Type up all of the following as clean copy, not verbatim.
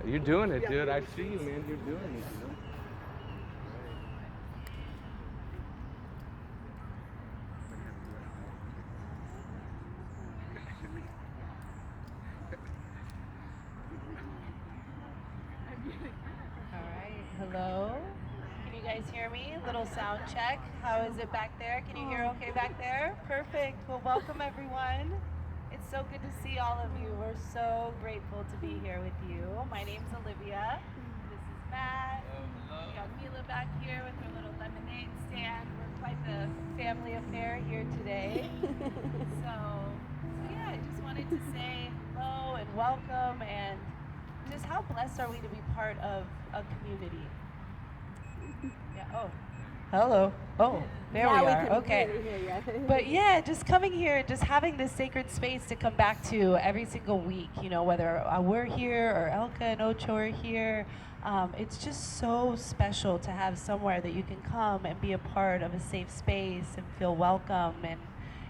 You're doing it, dude. I see you, man. You're doing it, you know? All right, hello. Can you guys hear me? Little sound check. How is it back there? Can you hear okay back there? Perfect. Well, welcome everyone. It's so good to see all of you. We're so grateful to be here with you. My name's Olivia. This is Matt. We got Mila back here with her little lemonade stand. We're quite the family affair here today. So yeah, I just wanted to say hello and welcome, and just how blessed are we to be part of a community? Yeah. Oh. Hello. Oh, there we are. Okay. But yeah, just coming here, just having this sacred space to come back to every single week, you know, whether we're here or Elka and Ocho are here. It's just so special to have somewhere that you can come and be a part of a safe space and feel welcome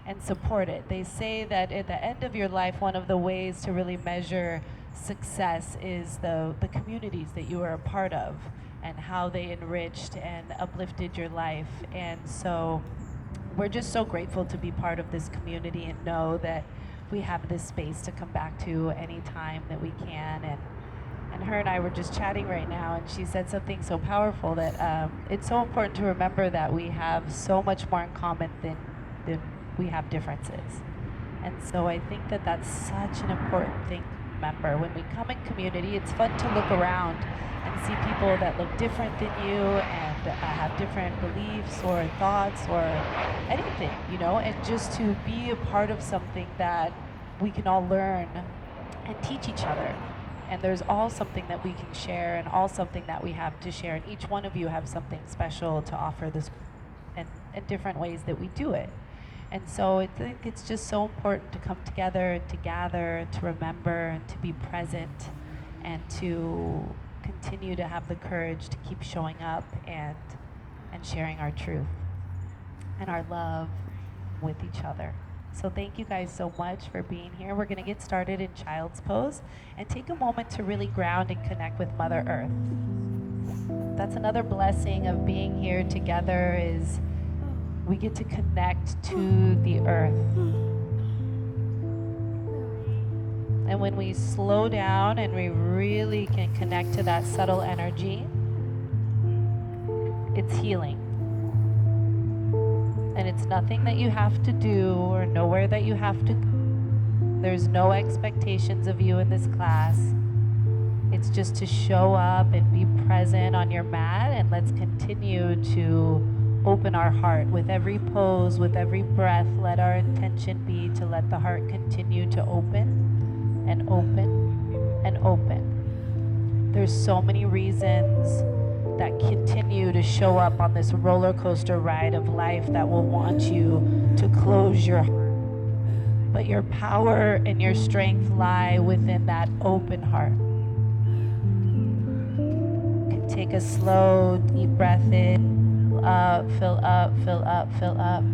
and supported. They say that at the end of your life, one of the ways to really measure success is the communities that you are a part of and how they enriched and uplifted your life. And so we're just so grateful to be part of this community and know that we have this space to come back to anytime that we can. And her and I were just chatting right now, and she said something so powerful that it's so important to remember that we have so much more in common than we have differences. And so I think that that's such an important thing to remember. When we come in community, it's fun to look around and see people that look different than you and have different beliefs or thoughts or anything, you know, and just to be a part of something that we can all learn and teach each other. And there's all something that we can share and all something that we have to share. And each one of you have something special to offer this and different ways that we do it. And so I think it's just so important to come together, to gather, to remember, and to be present, and to continue to have the courage to keep showing up and sharing our truth and our love with each other. So thank you guys so much for being here. We're gonna get started in child's pose and take a moment to really ground and connect with Mother Earth. That's another blessing of being here together, is we get to connect to the earth. And when we slow down and we really can connect to that subtle energy, it's healing. And it's nothing that you have to do or nowhere that you have to go. There's no expectations of you in this class. It's just to show up and be present on your mat, and let's continue to open our heart. With every pose, with every breath, let our intention be to let the heart continue to open and open and open. There's so many reasons that continue to show up on this roller coaster ride of life that will want you to close your heart. But your power and your strength lie within that open heart. You can take a slow, deep breath in. Fill up, fill up, fill up.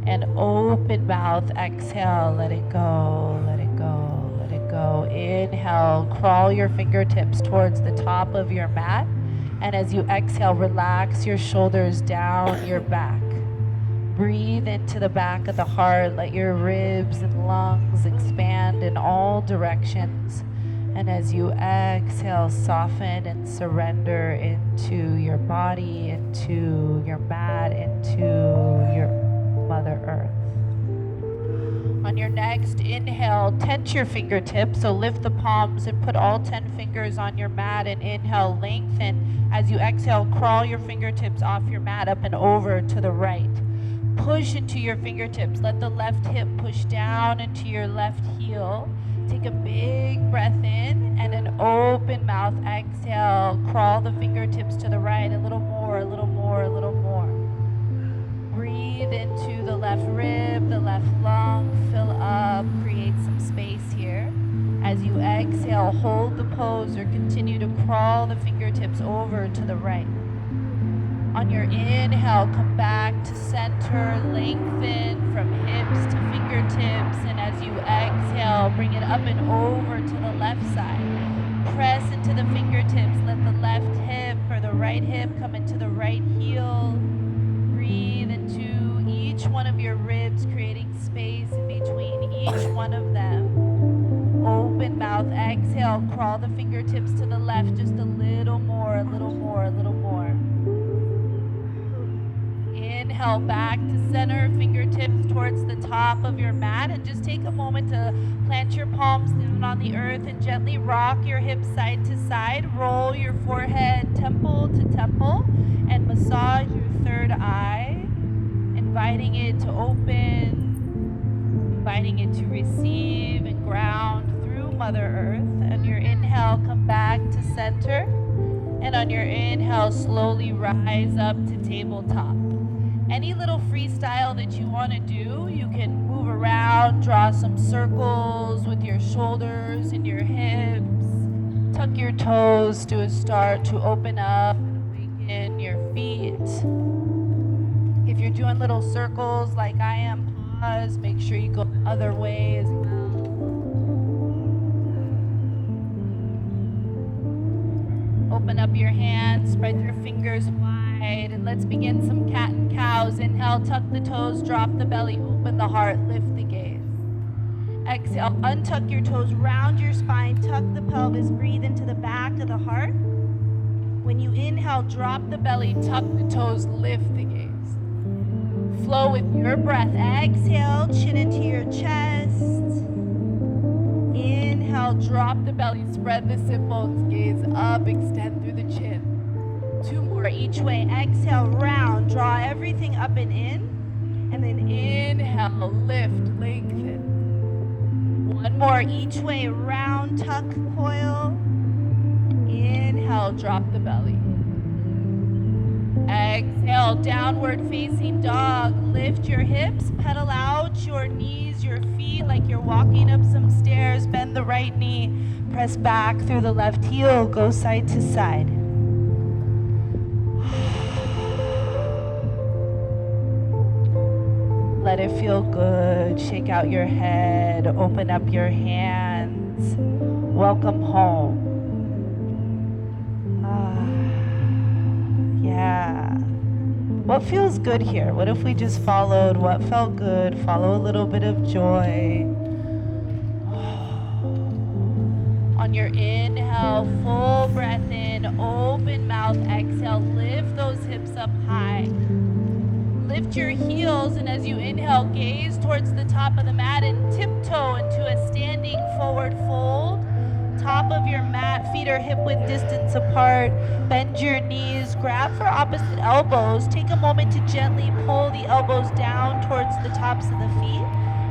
And open mouth, exhale, let it go, let it go, let it go. Inhale, crawl your fingertips towards the top of your mat. And as you exhale, relax your shoulders down your back. Breathe into the back of the heart, let your ribs and lungs expand in all directions. And as you exhale, soften and surrender into your body, into your mat, into your Mother Earth. On your next inhale, tense your fingertips, so lift the palms and put all 10 fingers on your mat, and inhale, lengthen. As you exhale, crawl your fingertips off your mat up and over to the right. Push into your fingertips, let the left hip push down into your left heel. Take a big breath in and an open mouth exhale. Crawl the fingertips to the right, a little more, a little more, a little more. Breathe into the left rib, the left lung, fill up, create some space here. As you exhale, hold the pose or continue to crawl the fingertips over to the right. On your inhale, come back to center, lengthen from hips to fingertips, and as you exhale, bring it up and over to the left side. Press left hip or the right hip, come into the right heel. Breathe into each one of your ribs, creating space in between each one of them. Open mouth, exhale, crawl the fingertips to the left just a little more, a little more, a little more. Inhale back to center, fingertips towards the top of your mat, and just take a moment to plant your palms down on the earth and gently rock your hips side to side. Roll your forehead temple to temple and massage your third eye, inviting it to open, inviting it to receive and ground through Mother Earth. On your inhale, come back to center, and on your inhale, slowly rise up to tabletop. Any little freestyle that you want to do, you can move around, draw some circles with your shoulders and your hips. Tuck your toes to start to open up and awaken your feet. If you're doing little circles like I am, pause. Make sure you go the other way as well. Open up your hands, spread your fingers wide, and let's begin some cat and cows. Inhale, tuck the toes, drop the belly, open the heart, lift the gaze. Exhale, untuck your toes, round your spine, tuck the pelvis, breathe into the back of the heart. When you inhale, drop the belly, tuck the toes, lift the gaze. Flow with your breath. Exhale, chin into your chest. Inhale, drop the belly, spread the sit bones, gaze up, extend through the chin. Two more each way. Exhale, round, draw everything up and in. And then inhale, lift, lengthen. One more each way, round, tuck, coil. Inhale, drop the belly. Exhale, downward facing dog. Lift your hips, pedal out your knees, your feet like you're walking up some stairs. Bend the right knee, press back through the left heel, go side to side. Let it feel good. Shake out your head, open up your hands. Welcome home. Yeah. What feels good here? What if we just followed what felt good? Follow a little bit of joy. On your inhale, full breath in, open mouth, exhale, lift those hips up high. Lift your heels, and as you inhale, gaze towards the top of the mat and tiptoe into a standing forward fold. Top of your mat, feet are hip width distance apart. Bend your knees, grab for opposite elbows. Take a moment to gently pull the elbows down towards the tops of the feet.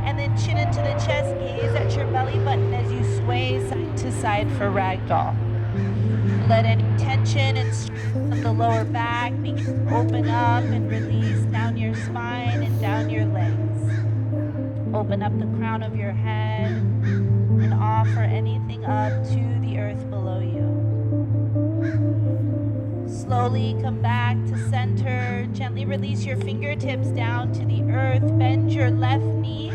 And then chin into the chest, gaze at your belly button as you sway side to side for ragdoll. Let any tension and stress of the lower back begin to open up and release down your spine and down your legs. Open up the crown of your head and offer anything up to the earth below you. Slowly come back to center. Gently release your fingertips down to the earth. Bend your left knee.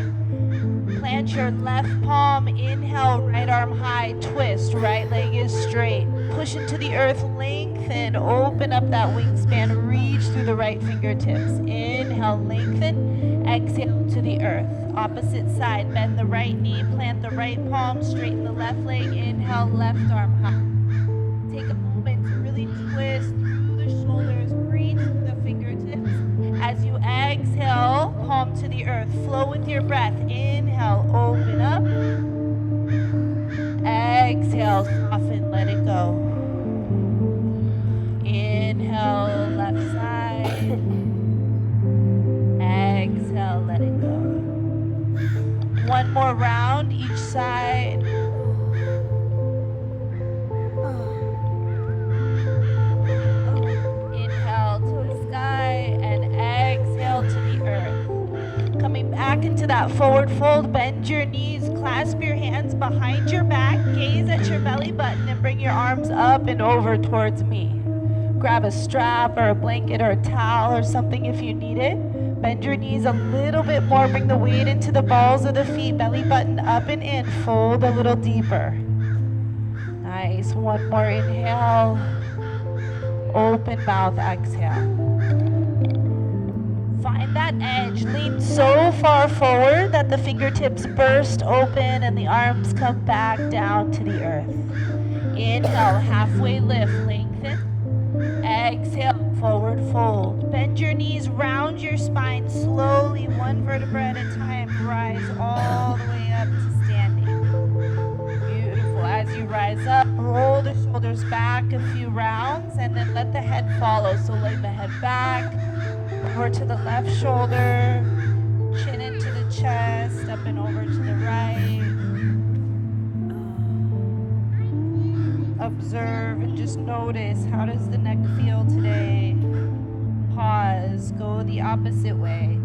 Plant your left palm. Inhale, right arm high. Twist. Right leg is straight. Push into the earth. Lengthen. Open up that wingspan. Reach through the right fingertips. Inhale, lengthen. Exhale to the earth. Opposite side. Bend the right knee. Plant the right palm. Straighten the left leg. Inhale, left arm high. Take a moment to really twist through the shoulders. Breathe through the fingertips. As you exhale, palm to the earth. Flow with your breath. Inhale, open up. Exhale, soften, let it go. Inhale, left side. Exhale, let it go. One more round each side. Inhale to the sky and exhale to the earth. Coming back into that forward fold, bend your knees, clasp your hands behind your back, gaze at your belly button and bring your arms up and over towards me. Grab a strap or a blanket or a towel or something if you need it. Bend your knees a little bit more, bring the weight into the balls of the feet, belly button up and in, fold a little deeper. Nice, one more inhale. open mouth exhale. Find that edge. Lean so far forward that the fingertips burst open and the arms come back down to the earth. Inhale, halfway lift, lengthen. Exhale, forward fold. Bend your knees, round your spine slowly, one vertebra at a time. Rise all the way up to standing. Beautiful. As you rise up, roll the shoulders back a few rounds and then let the head follow. So lay the head back, over to the left shoulder, chin into the chest, up and over to the right. Observe and just notice, how does the neck feel today? Pause, go the opposite way.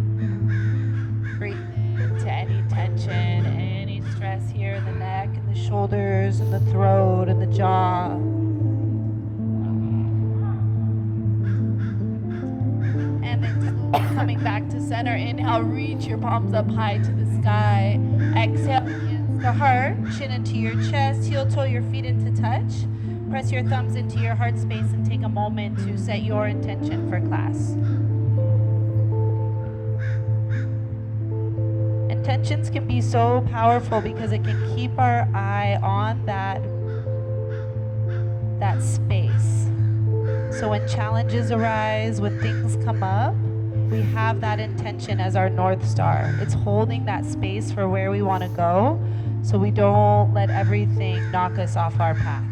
Breathe into any tension, any stress here in the neck and the shoulders and the throat and the jaw. And then slowly coming back to center. Inhale, reach your palms up high to the sky. Exhale, hands to heart, chin into your chest, heel toe your feet into touch. Press your thumbs into your heart space and take a moment to set your intention for class. Intentions can be so powerful because it can keep our eye on that space. So when challenges arise, when things come up, we have that intention as our North Star. It's holding that space for where we want to go so we don't let everything knock us off our path.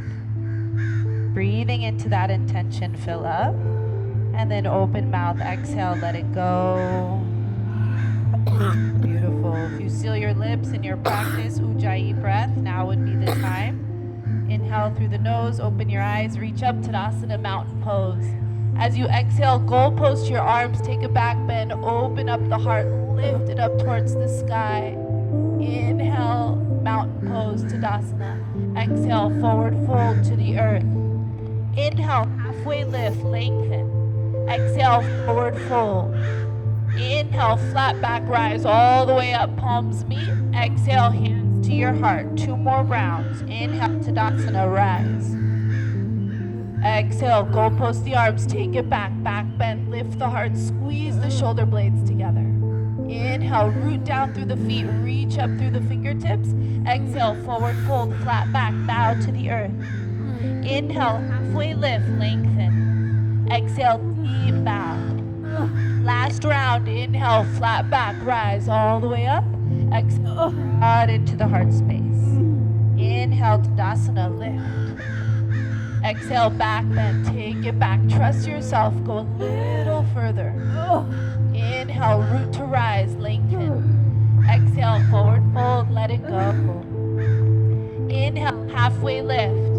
Breathing into that intention, fill up, and then open mouth, exhale, let it go. Beautiful. If you seal your lips in your practice, Ujjayi breath, now would be the time. Inhale through the nose, open your eyes, reach up, Tadasana, mountain pose. As you exhale, goal post your arms, take a back bend, open up the heart, lift it up towards the sky. Inhale, mountain pose, Tadasana. Exhale, forward fold to the earth. Inhale, halfway lift, lengthen. Exhale, forward fold. Inhale, flat back rise all the way up, palms meet. Exhale, hands to your heart. 2 more rounds. Inhale, Tadasana, rise. Exhale, goal post the arms, take it back, back bend, lift the heart, squeeze the shoulder blades together. Inhale, root down through the feet, reach up through the fingertips. Exhale, forward fold, flat back, bow to the earth. Inhale, halfway lift, lengthen. Exhale, deep bow. Last round, inhale, flat back, rise all the way up. Exhale, out into the heart space. Inhale, Tadasana, lift. Exhale, back bend, take it back, trust yourself, go a little further. Inhale, root to rise, lengthen. Exhale, forward fold, let it go. Inhale, halfway lift.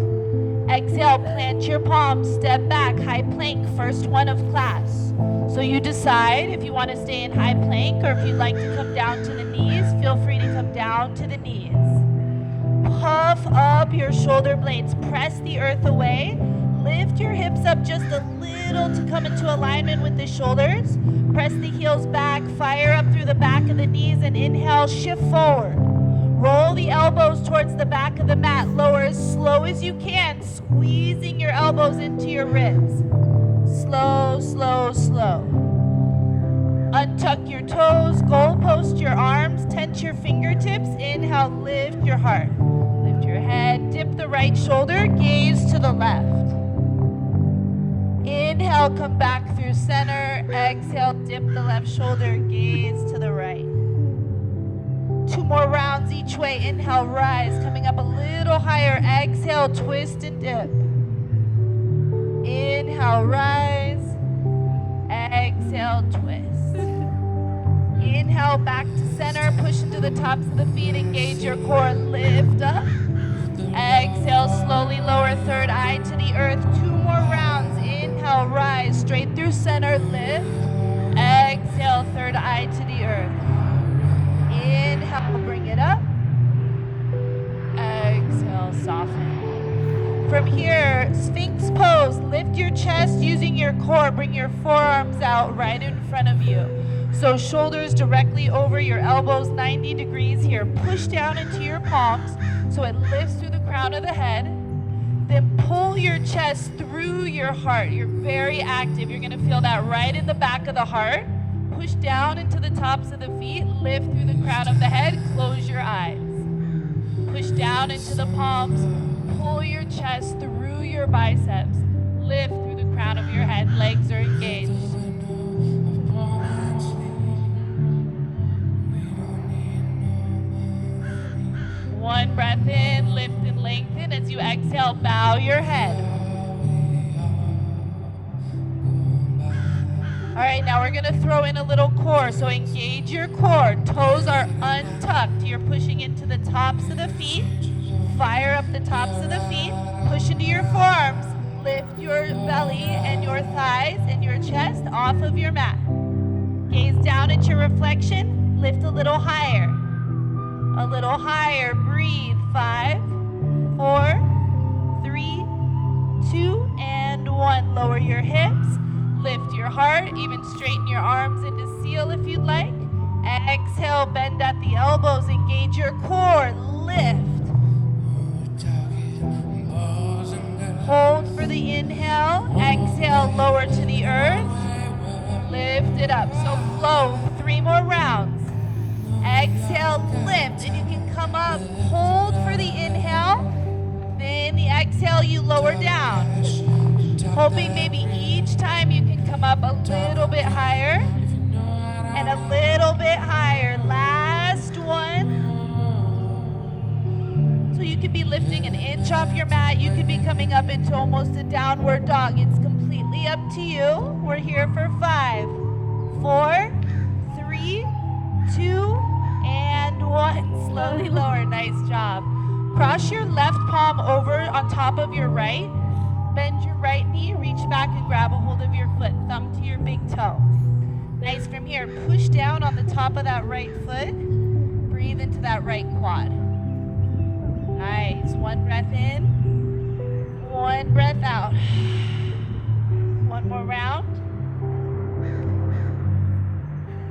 Exhale, plant your palms, step back, high plank, first one of class. So you decide if you want to stay in high plank or if you'd like to come down to the knees, feel free to come down to the knees. Puff up your shoulder blades, press the earth away, lift your hips up just a little to come into alignment with the shoulders. Press the heels back, fire up through the back of the knees and inhale, shift forward. Roll the elbows towards the back of the mat, lower as slow as you can, squeezing your elbows into your ribs. Slow, slow, slow. Untuck your toes, goal post your arms, tense your fingertips. Inhale, lift your heart. Lift your head, dip the right shoulder, gaze to the left. Inhale, come back through center. Exhale, dip the left shoulder, gaze to the right. 2 more rounds each way. Inhale, rise, coming up a little higher. Exhale, twist and dip. Inhale, rise. Exhale, twist. Inhale, back to center. Push into the tops of the feet. Engage your core. Lift up. Exhale, slowly lower third eye to the earth. 2 more rounds. Inhale, rise. Straight through center. Lift. Exhale, third eye to the earth. Inhale, bring it up. Exhale, soften. From here, Sphinx pose. Lift your chest using your core. Bring your forearms out right in front of you. So shoulders directly over your elbows, 90 degrees here. Push down into your palms so it lifts through the crown of the head. Then pull your chest, through your heart. You're very active. You're gonna feel that right in the back of the heart. Push down into the tops of the feet, lift through the crown of the head, close your eyes. Push down into the palms, pull your chest through your biceps, lift through the crown of your head, legs are engaged. One breath in, lift and lengthen. As you exhale, bow your head. All right, now we're gonna throw in a little core, so engage your core. Toes are untucked. You're pushing into the tops of the feet. Fire up the tops of the feet. Push into your forearms. Lift your belly and your thighs and your chest off of your mat. Gaze down at your reflection. Lift a little higher. A little higher. Breathe. 5, 4, 3, 2, and 1. Lower your hips. Lift your heart. Even straighten your arms into seal if you'd like. Exhale. Bend at the elbows. Engage your core. Lift. Hold for the inhale. Exhale. Lower to the earth. Lift it up. So flow. 3 more rounds. Exhale, lift, and you can come up. Hold for the inhale. Then the exhale, you lower down. Hoping maybe each time you can come up a little bit higher and a little bit higher. Last one. So you could be lifting an inch off your mat. You could be coming up into almost a downward dog. It's completely up to you. We're here for 5, 4, 3, 2, and 1. Slowly lower. Nice job. Cross your left palm over on top of your right. Bend your right knee. Reach back and grab a hold of your foot. Thumb to your big toe. Nice. From here, push down on the top of that right foot. Breathe into that right quad. Nice. 1 breath in. 1 breath out. 1 more round.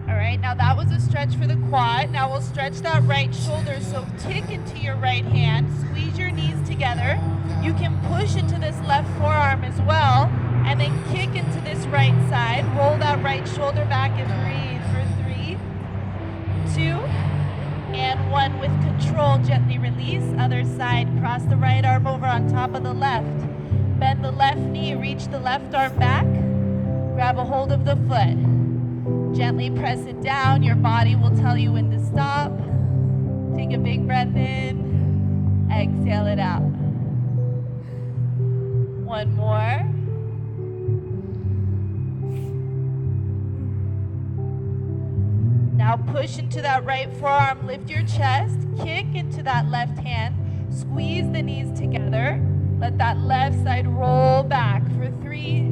All right, now that was a stretch for the quad. Now we'll stretch that right shoulder. So kick into your right hand, squeeze your knees together. You can push into this left forearm as well, and then kick into this right side. Roll that right shoulder back and breathe for 3, 2, and 1. With control, gently release. Other side, cross the right arm over on top of the left. Bend the left knee, reach the left arm back. Grab a hold of the foot. Gently press it down. Your body will tell you when to stop. Take a big breath in. Exhale it out. 1 more. Now push into that right forearm. Lift your chest. Kick into that left hand. Squeeze the knees together. Let that left side roll back for 3,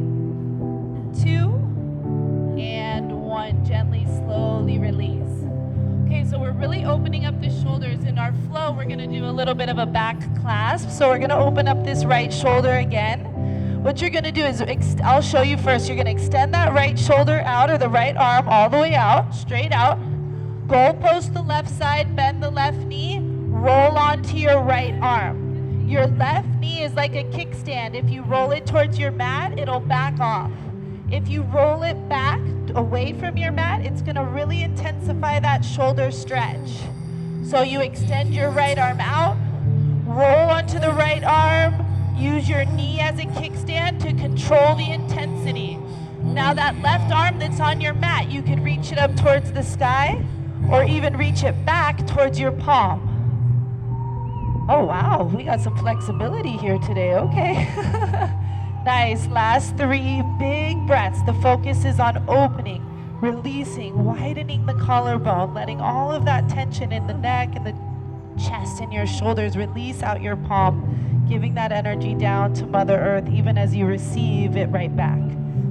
2, and 1. Gently, slowly release. Okay, so we're really opening up the shoulders. In our flow, we're gonna do a little bit of a back clasp. So we're gonna open up this right shoulder again. What you're gonna do is, I'll show you first. You're gonna extend that right shoulder out, or the right arm all the way out, straight out. Goal post the left side, bend the left knee, roll onto your right arm. Your left knee is like a kickstand. If you roll it towards your mat, it'll back off. If you roll it back away from your mat, it's gonna really intensify that shoulder stretch. So you extend your right arm out, roll onto the right arm, use your knee as a kickstand to control the intensity. Now that left arm that's on your mat, you can reach it up towards the sky or even reach it back towards your palm. Oh wow, we got some flexibility here today, okay. Nice, last 3 big breaths. The focus is on opening, releasing, widening the collarbone, letting all of that tension in the neck and the chest and your shoulders release out your palm, giving that energy down to Mother Earth even as you receive it right back.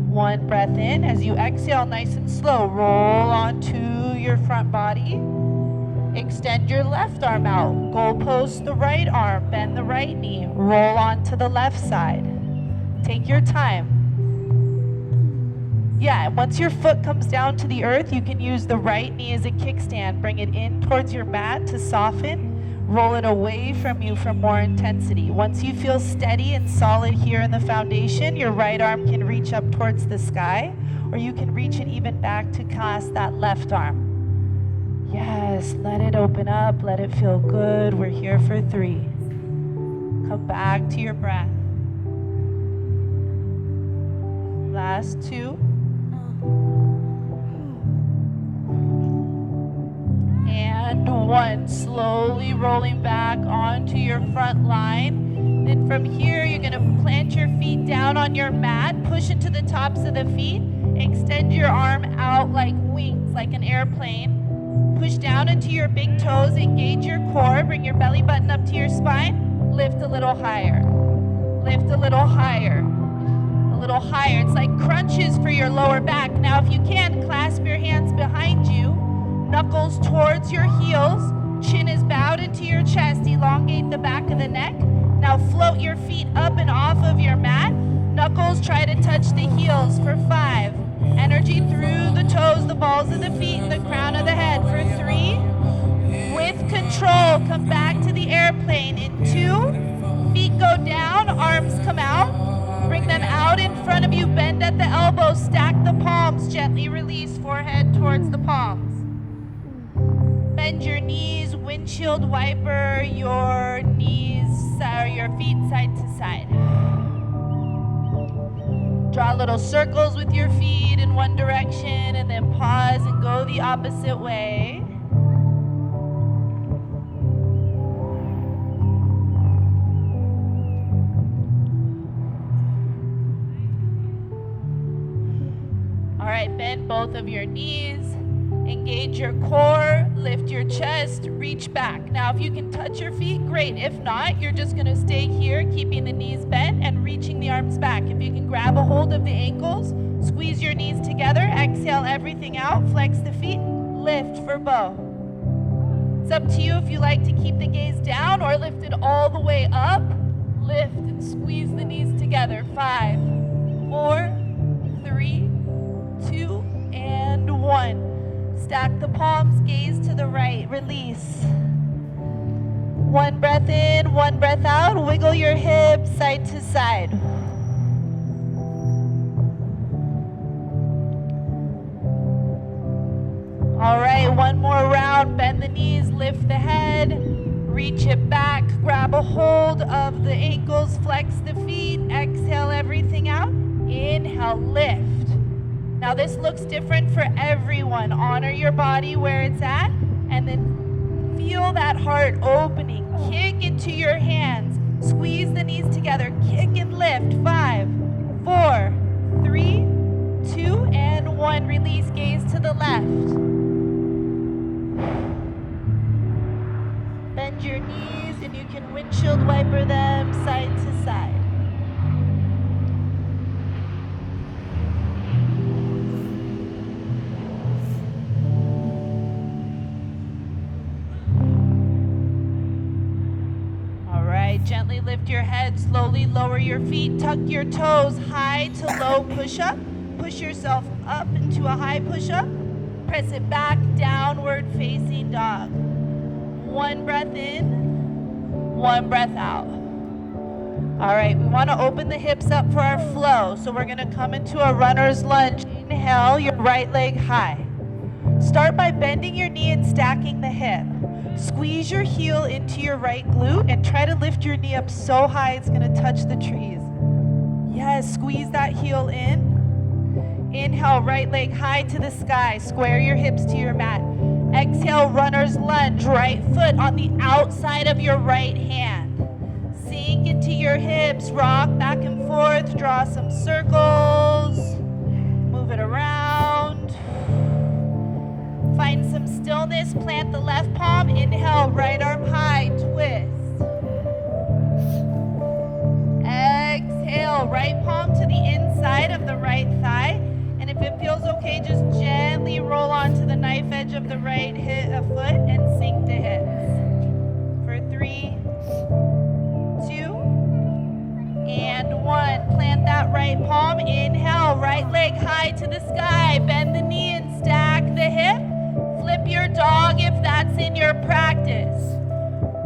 1 breath in. As you exhale, nice and slow, roll onto your front body. Extend your left arm out. Goal post the right arm, bend the right knee, roll onto the left side. Take your time. Yeah, once your foot comes down to the earth, you can use the right knee as a kickstand. Bring it in towards your mat to soften. Roll it away from you for more intensity. Once you feel steady and solid here in the foundation, your right arm can reach up towards the sky, or you can reach it even back to clasp that left arm. Yes, let it open up, let it feel good. We're here for 3. Come back to your breath. Last 2. And 1. Slowly rolling back onto your front line. Then from here, you're going to plant your feet down on your mat, push into the tops of the feet, extend your arm out like wings, like an airplane. Push down into your big toes, engage your core, bring your belly button up to your spine, lift a little higher, lift a little higher, a little higher. It's like crunches for your lower back. Now if you can, clasp your hands behind you, knuckles towards your heels, chin is bowed into your chest, elongate the back of the neck. Now float your feet up and off of your mat, knuckles try to touch the heels for 5. Energy through the toes, the balls of the feet, and the crown of the head for 3. With control, come back to the airplane in 2. Feet go down, arms come out. Bring them out in front of you, bend at the elbows, stack the palms, gently release, forehead towards the palms. Bend your knees, windshield wiper your knees, or your feet side to side. Draw little circles with your feet in one direction and then pause and go the opposite way. All right, bend both of your knees, engage your core, lift your chest, reach back. Now if you can touch your feet, great. If not, you're just gonna stay here, keeping the knees bent and reaching the arms back. If you can grab a hold of the ankles, squeeze your knees together, exhale everything out, flex the feet, lift for bow. It's up to you if you like to keep the gaze down or lift it all the way up. Lift and squeeze the knees together. 5, 4, 3, 2, and 1. Stack the palms, gaze to the right, release. 1 breath in, 1 breath out. Wiggle your hips side to side. All right, 1 more round. Bend the knees, lift the head, reach it back, grab a hold of the ankles, flex the feet, exhale everything out. Inhale, lift. Now this looks different for everyone. Honor your body where it's at, and then feel that heart opening. Kick into your hands. Squeeze the knees together. Kick and lift. 5, 4, 3, 2, and 1. Release, gaze to the left. Bend your knees and you can windshield wiper them side to side. Gently lift your head, slowly lower your feet, tuck your toes, high to low push-up. Push yourself up into a high push-up. Press it back, downward facing dog. 1 breath in, 1 breath out. All right, we want to open the hips up for our flow. So we're going to come into a runner's lunge. Inhale, your right leg high. Start by bending your knee and stacking the hip. Squeeze your heel into your right glute and try to lift your knee up so high it's going to touch the trees. Yes, squeeze that heel in. Inhale, right leg high to the sky. Square your hips to your mat. Exhale, runner's lunge. Right foot on the outside of your right hand. Sink into your hips. Rock back and forth. Draw some circles. Move it around. Find some stillness, plant the left palm, inhale, right arm high, twist. Exhale, right palm to the inside of the right thigh. And if it feels okay, just gently roll onto the knife edge of the right foot and sink the hips. For 3, 2, and 1. Plant that right palm, inhale, right leg high to the sky, bend the knee and stack the hip. Flip your dog if that's in your practice.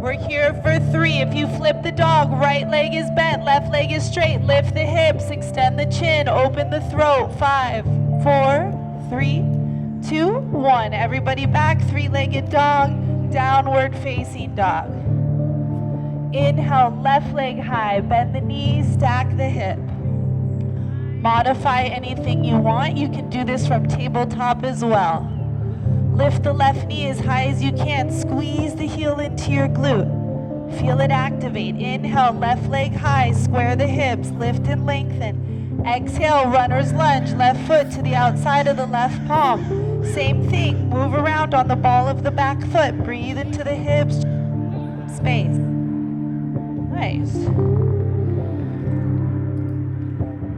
We're here for 3. If you flip the dog, right leg is bent, left leg is straight. Lift the hips, extend the chin, open the throat. 5, 4, 3, 2, 1. Everybody back, 3-legged dog, downward facing dog. Inhale, left leg high, bend the knees, stack the hip. Modify anything you want. You can do this from tabletop as well. Lift the left knee as high as you can. Squeeze the heel into your glute. Feel it activate. Inhale, left leg high, square the hips, lift and lengthen. Exhale, runner's lunge, left foot to the outside of the left palm. Same thing, move around on the ball of the back foot. Breathe into the hips, space. Nice.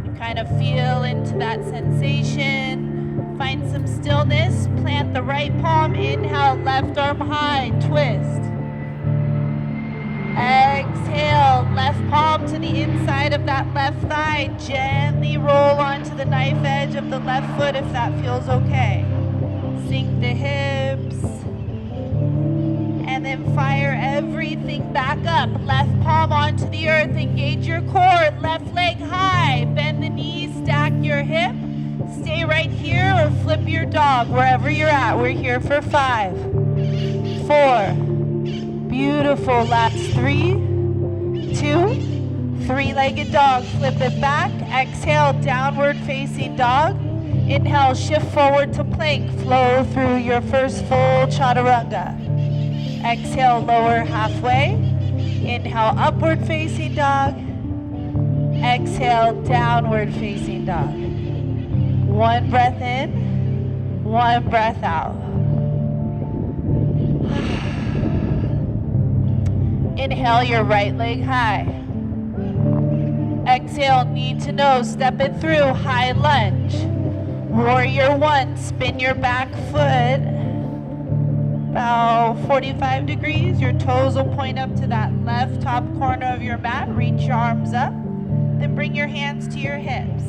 You kind of feel into that sensation. Find some stillness. Plant the right palm. Inhale, left arm high, twist. Exhale, left palm to the inside of that left thigh. Gently roll onto the knife edge of the left foot if that feels okay. Sink the hips. And then fire everything back up. Left palm onto the earth. Engage your core. Left leg high. Bend the knees. Stack your hip. Stay right here or flip your dog wherever you're at. We're here for 5, 4. Beautiful. Last 3, 2. 3-legged dog. Flip it back. Exhale, downward facing dog. Inhale, shift forward to plank. Flow through your first full chaturanga. Exhale, lower halfway. Inhale, upward facing dog. Exhale, downward facing dog. 1 breath in, 1 breath out. Inhale your right leg high. Exhale, knee to nose, step it through, high lunge. Warrior 1, spin your back foot about 45 degrees. Your toes will point up to that left top corner of your mat. Reach your arms up. Then bring your hands to your hips.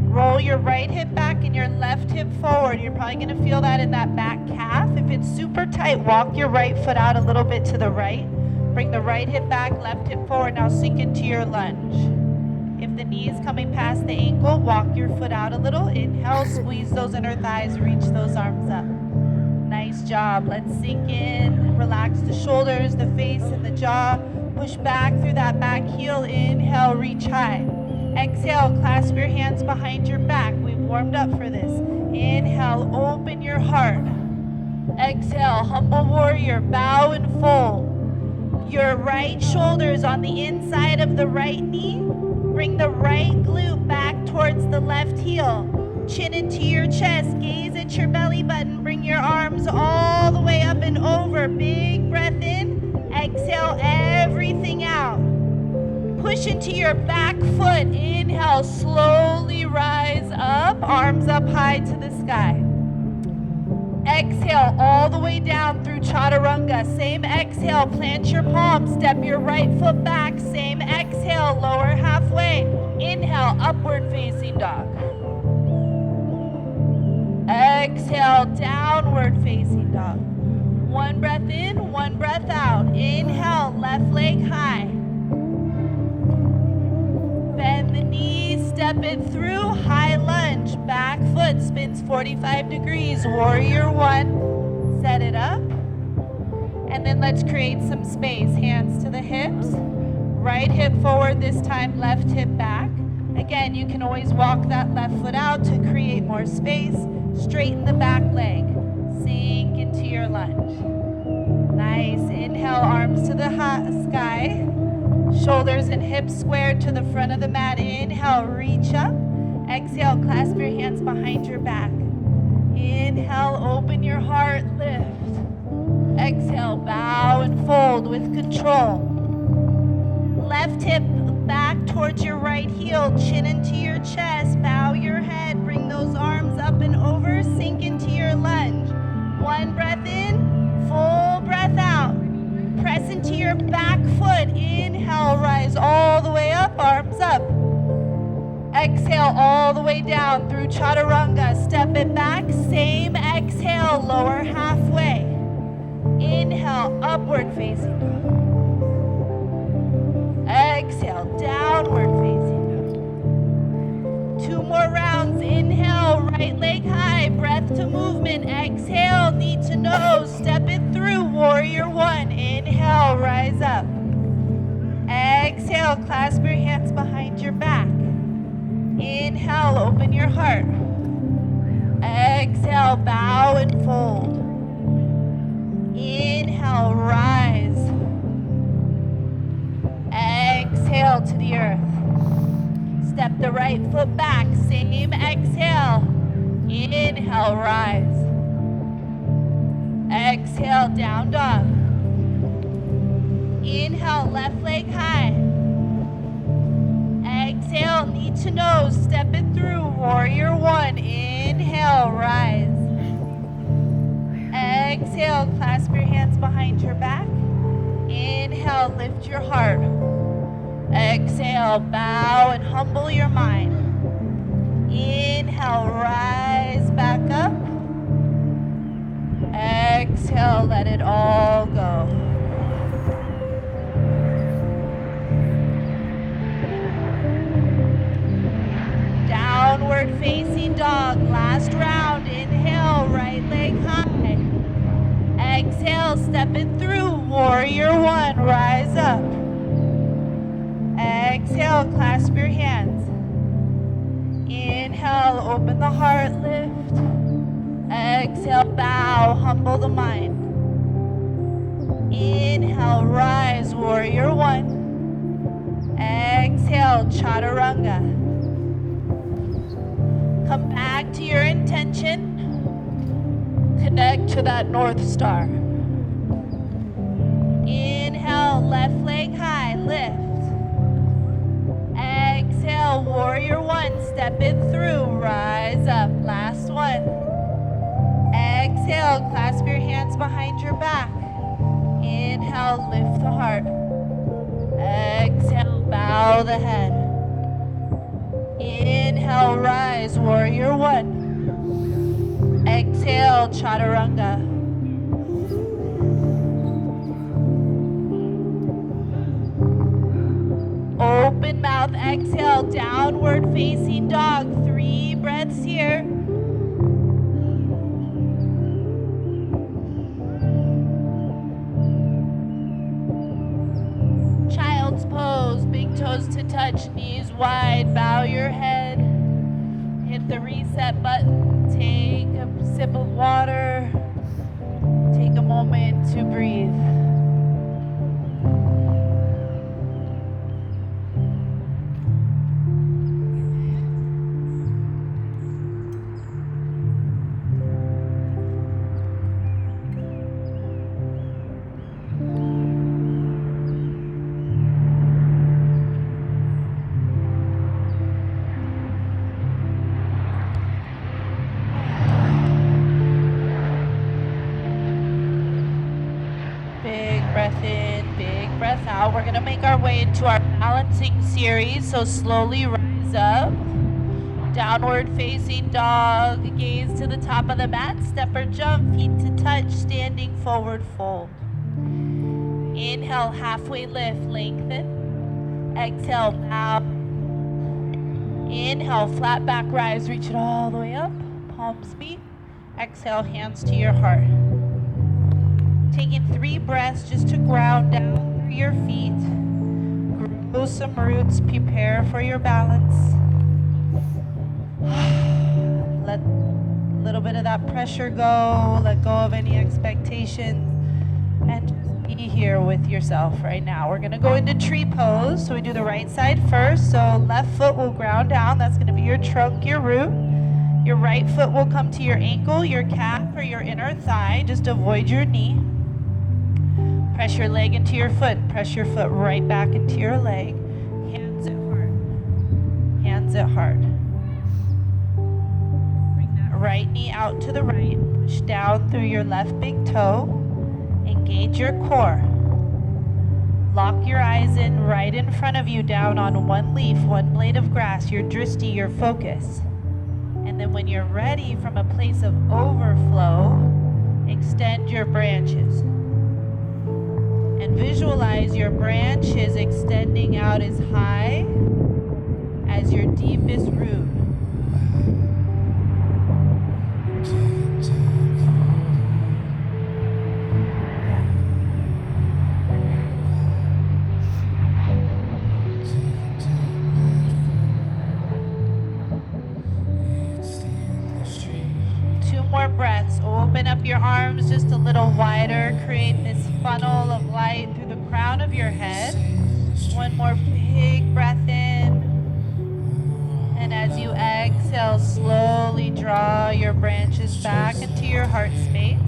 Roll your right hip back and your left hip forward. You're probably going to feel that in that back calf. If it's super tight, walk your right foot out a little bit to the right. Bring the right hip back, left hip forward. Now sink into your lunge. If the knee is coming past the ankle, walk your foot out a little. Inhale, squeeze those inner thighs, reach those arms up. Nice job. Let's sink in. Relax the shoulders, the face, and the jaw. Push back through that back heel. Inhale, reach high. Exhale, clasp your hands behind your back. We've warmed up for this. Inhale, open your heart. Exhale, humble warrior, bow and fold. Your right shoulder is on the inside of the right knee. Bring the right glute back towards the left heel. Chin into your chest, gaze at your belly button. Bring your arms all the way up and over. Big breath in. Exhale everything out. Push into your back foot. Inhale, slowly rise up, arms up high to the sky. Exhale all the way down through chaturanga. Same exhale, plant your palms, step your right foot back. Same exhale, lower halfway. Inhale, upward facing dog. Exhale, downward facing dog. 1 breath in, 1 breath out. Inhale, left leg high. Bend the knees, step it through, high lunge. Back foot spins 45 degrees. Warrior 1, set it up. And then let's create some space. Hands to the hips. Right hip forward this time, left hip back. Again, you can always walk that left foot out to create more space. Straighten the back leg. Sink into your lunge. Nice. Inhale, arms to the sky. Shoulders and hips squared to the front of the mat. Inhale, reach up. Exhale, clasp your hands behind your back. Inhale, open your heart, lift. Exhale, bow and fold with control. Left hip back towards your right heel, chin into your chest, bow your head, bring those arms up and over, sink into your lunge. 1 breath in, full breath out. Press into your back foot. Inhale, rise all the way up, arms up. Exhale all the way down through chaturanga. Step it back, same exhale, lower halfway. Inhale, upward facing dog. Exhale, downward facing dog. 2 more rounds. Inhale, right leg high, breath to movement. Exhale, knee to nose, step it through, warrior 1. Inhale, rise up. Exhale, clasp your hands behind your back. Inhale, open your heart. Exhale, bow and fold. Inhale, rise. Exhale to the earth. Step the right foot back, same exhale. Inhale, rise. Exhale, down dog. Inhale, left leg high. Exhale, knee to nose, step it through, warrior 1. Inhale, rise. Exhale, clasp your hands behind your back. Inhale, lift your heart. Exhale, bow and humble your mind. Inhale, rise back up. Exhale, let it all go. Downward facing dog, last round. Inhale, right leg high. Exhale, step it through, warrior 1, rise up. Exhale, clasp your hands. Inhale, open the heart, lift. Exhale, bow, humble the mind. Inhale, rise, warrior 1. Exhale, chaturanga. Come back to your intention. Connect to that North Star. Inhale, left leg high, lift. Exhale, warrior 1, step it through, rise up, last one. Exhale, clasp your hands behind your back. Inhale, lift the heart. Exhale, bow the head. Inhale, rise, warrior 1. Exhale, chaturanga. Open mouth, exhale, downward facing dog. 3 breaths here. Child's pose, big toes to touch, knees wide, bow your head. Hit the reset button, take a sip of water, take a moment to breathe. Breath in, big breath out. We're gonna make our way into our balancing series, so slowly rise up. Downward facing dog, gaze to the top of the mat, step or jump, feet to touch, standing forward fold. Inhale, halfway lift, lengthen. Exhale, bow. Inhale, flat back rise, reach it all the way up, palms meet. Exhale, hands to your heart. Taking 3 breaths just to ground down through your feet. Grow some roots, prepare for your balance. Let a little bit of that pressure go, let go of any expectations, and just be here with yourself right now. We're gonna go into tree pose, so we do the right side first. So left foot will ground down, that's gonna be your trunk, your root. Your right foot will come to your ankle, your calf, or your inner thigh. Just avoid your knee. Press your leg into your foot. Press your foot right back into your leg. Hands at heart. Hands at heart. Bring that right knee out to the right. Push down through your left big toe. Engage your core. Lock your eyes in right in front of you, down on one leaf, one blade of grass, your drishti, your focus. And then when you're ready, from a place of overflow, extend your branches. And visualize your branches extending out as high as your deepest root. 2 more breaths. Open up your arms just a little wider. Create this funnel of light through the crown of your head. 1 more big breath in. And as you exhale, slowly draw your branches back into your heart space.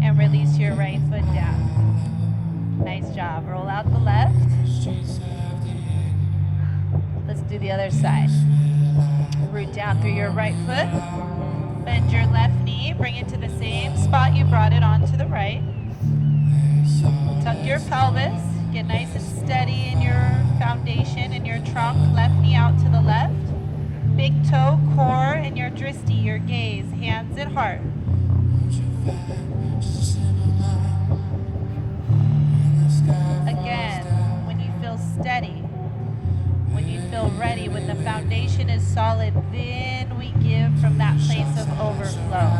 And release your right foot down. Nice job. Roll out the left. Let's do the other side. Root down through your right foot. Bend your left knee. Bring it to the same spot you brought it onto the right. Tuck your pelvis. Get nice and steady in your foundation and your trunk. Left knee out to the left. Big toe, core, and your dristi, your gaze. Hands at heart. Again, when you feel steady, when you feel ready, when the foundation is solid, then we give from that place of overflow.